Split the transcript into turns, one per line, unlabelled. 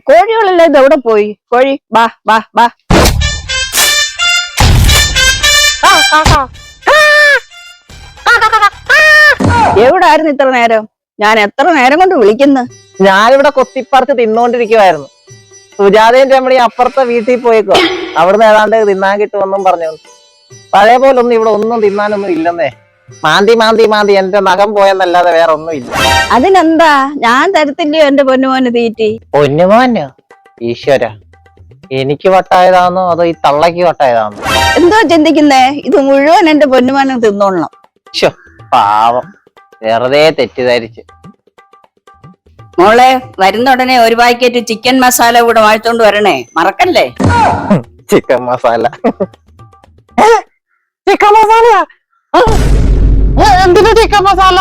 കോഴികളെല്ലാം ഇത് എവിടെ പോയി? കോഴി ബാ ബാ ബാ. എവിടായിരുന്നു ഇത്ര നേരം? ഞാൻ എത്ര നേരം കൊണ്ട് വിളിക്കുന്നു.
ഞാനിവിടെ കൊത്തിപ്പറിച്ച് തിന്നോണ്ടിരിക്കുവായിരുന്നു. സുജാതയും രമണി അപ്പുറത്തെ വീട്ടിൽ പോയേക്കോ. അവിടുന്ന് ഏതാണ്ട് തിന്നാൻ കിട്ടുമെന്നും പറഞ്ഞു. പഴയ പോലെ ഒന്നും ഇവിടെ ഒന്നും തിന്നാനൊന്നും ഇല്ലെന്നേ. മാന്തി മാന്തി മാന്തി എന്റെ നഖം പോയെന്നല്ലാതെ വേറെ ഒന്നും ഇല്ല.
അതിനെന്താ, ഞാൻ തരത്തില്ലയോ എന്റെ പൊന്നുമോന് തീറ്റി?
പൊന്നുമോനോ? ഈശ്വര, എനിക്ക് വട്ടായതാണോ അതോ ഈ തള്ളക്ക് വട്ടായതാണോ?
എന്തോ ചിന്തിക്കുന്നേ? ഇത് മുഴുവൻ എന്റെ പൊന്നുമോനെ തിന്നോളണം.
പാവം, വെറുതെ തെറ്റിദ്ധരിച്ച്.
മോളെ, വരുന്ന ഉടനെ ഒരു പാക്കറ്റ് ചിക്കൻ മസാല കൂടെ വാങ്ങിച്ചോണ്ട് വരണേ, മറക്കല്ലേ.
ചിക്കൻ മസാല? ചിക്കൻ മസാല? എന്തിനാ ചിക്കൻ മസാല?